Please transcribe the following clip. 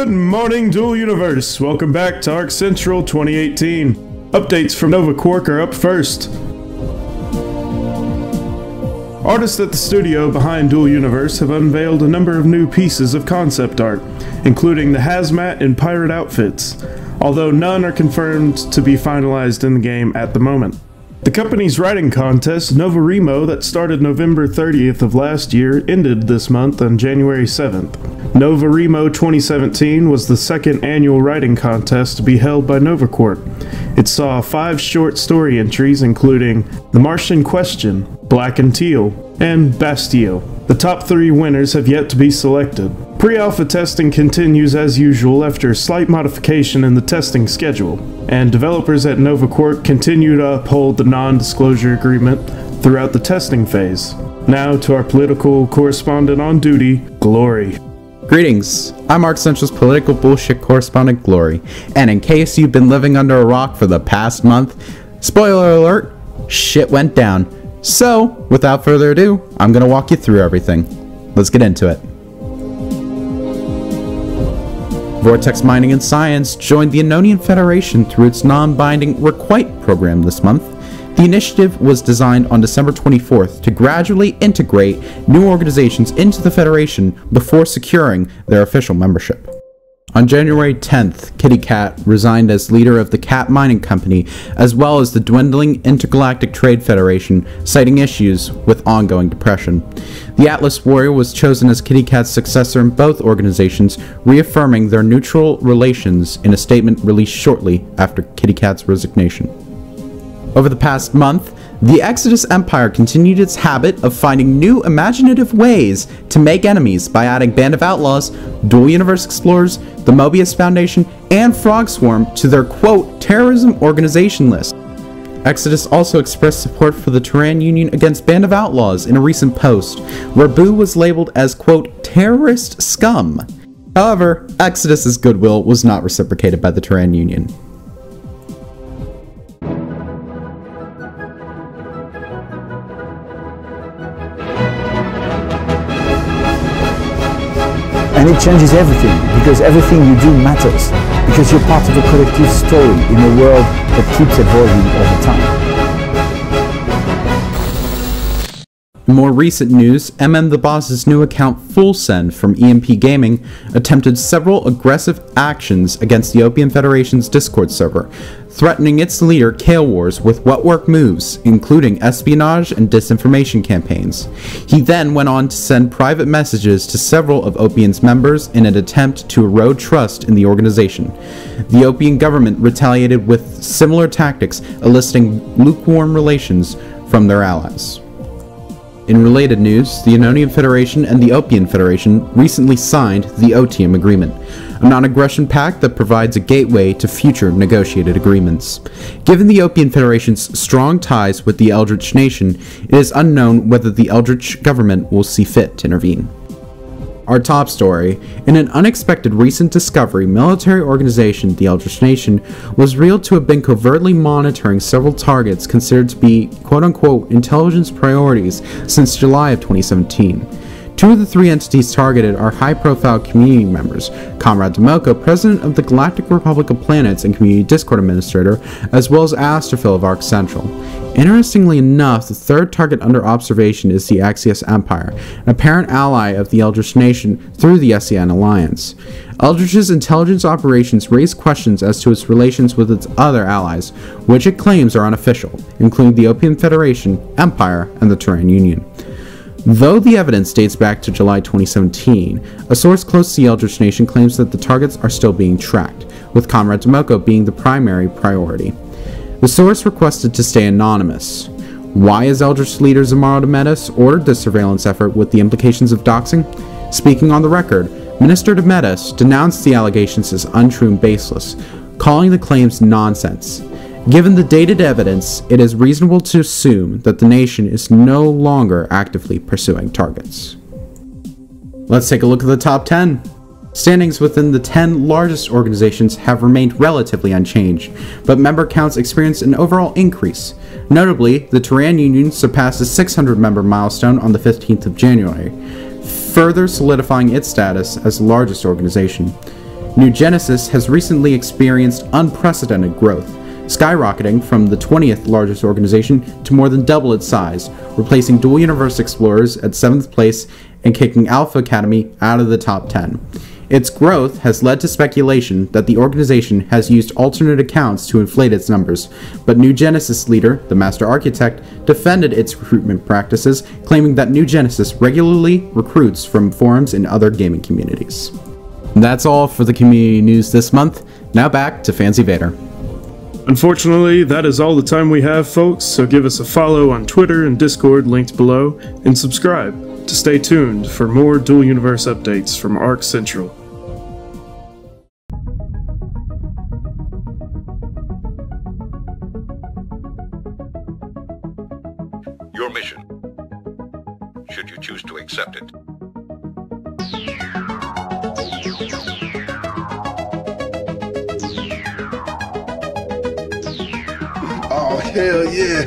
Good morning, Dual Universe. Welcome back to Arc Central 2018. Updates from Nova Quark are up first. Artists at the studio behind Dual Universe have unveiled a number of new pieces of concept art, including the hazmat and pirate outfits, although none are confirmed to be finalized in the game at the moment. The company's writing contest, Nova Remo, that started November 30th of last year, ended this month on January 7th. Nova Remo 2017 was the second annual writing contest to be held by Nova Quark. It saw 5 short story entries including The Martian Question, Black and Teal, and Bastille. The top 3 winners have yet to be selected. Pre-alpha testing continues as usual after a slight modification in the testing schedule, and developers at Nova Quark continue to uphold the non-disclosure agreement throughout the testing phase. Now to our political correspondent on duty, Glory. Greetings, I'm Arc Central's political bullshit correspondent Glory, and in case you've been living under a rock for the past month, spoiler alert, shit went down. So, without further ado, I'm gonna walk you through everything. Let's get into it. Vortex Mining and Science joined the Ionian Federation through its non-binding Requite program this month. The initiative was designed on December 24th to gradually integrate new organizations into the Federation before securing their official membership. On January 10th, Kitty Cat resigned as leader of the Cat Mining Company, as well as the dwindling Intergalactic Trade Federation, citing issues with ongoing depression. The Atlas Warrior was chosen as Kitty Cat's successor in both organizations, reaffirming their neutral relations in a statement released shortly after Kitty Cat's resignation. Over the past month, the Exodus Empire continued its habit of finding new imaginative ways to make enemies by adding Band of Outlaws, Dual Universe Explorers, the Mobius Foundation, and Frog Swarm to their quote terrorism organization list. Exodus also expressed support for the Terran Union against Band of Outlaws in a recent post, where Boo was labeled as quote terrorist scum. However, Exodus's goodwill was not reciprocated by the Terran Union. And it changes everything, because everything you do matters, because you're part of a collective story in a world that keeps evolving over time. In more recent news, MM the Boss's new account Full Send from EMP Gaming attempted several aggressive actions against the Opium Federation's Discord server, threatening its leader Kale Wars with what-work moves, including espionage and disinformation campaigns. He then went on to send private messages to several of Opium's members in an attempt to erode trust in the organization. The Opium government retaliated with similar tactics, eliciting lukewarm relations from their allies. In related news, the Ionian Federation and the Opium Federation recently signed the Otium Agreement, a non-aggression pact that provides a gateway to future negotiated agreements. Given the Opium Federation's strong ties with the Eldritch Nation, it is unknown whether the Eldritch government will see fit to intervene. Our top story: in an unexpected recent discovery, military organization the Eldritch Nation was revealed to have been covertly monitoring several targets considered to be quote-unquote intelligence priorities since July of 2017. 2 of the 3 entities targeted are high-profile community members: Comrade Demoko, president of the Galactic Republic of Planets and community Discord administrator, as well as Astrophil of Arc Central. Interestingly enough, the 3rd target under observation is the Axios Empire, an apparent ally of the Eldritch Nation through the SCN Alliance. Eldritch's intelligence operations raise questions as to its relations with its other allies, which it claims are unofficial, including the Opium Federation, Empire, and the Terran Union. Though the evidence dates back to July 2017, a source close to the Eldritch Nation claims that the targets are still being tracked, with Comrade Demoko being the primary priority. The source requested to stay anonymous. Why has Eldritch leader Zamaro Demetis ordered this surveillance effort with the implications of doxing? Speaking on the record, Minister Demetis denounced the allegations as untrue and baseless, calling the claims nonsense. Given the dated evidence, it is reasonable to assume that the nation is no longer actively pursuing targets. Let's take a look at the top 10. Standings within the 10 largest organizations have remained relatively unchanged, but member counts experienced an overall increase. Notably, the Terran Union surpassed the 600-member milestone on the 15th of January, further solidifying its status as the largest organization. New Genesis has recently experienced unprecedented growth, skyrocketing from the 20th largest organization to more than double its size, replacing Dual Universe Explorers at 7th place and kicking Alpha Academy out of the top 10. Its growth has led to speculation that the organization has used alternate accounts to inflate its numbers, but New Genesis leader, the Master Architect, defended its recruitment practices, claiming that New Genesis regularly recruits from forums in other gaming communities. And that's all for the community news this month. Now back to Fancy Vader. Unfortunately, that is all the time we have, folks, so give us a follow on Twitter and Discord linked below, and subscribe to stay tuned for more Dual Universe updates from Arc Central. Your mission, should you choose to accept it. Oh, hell yeah.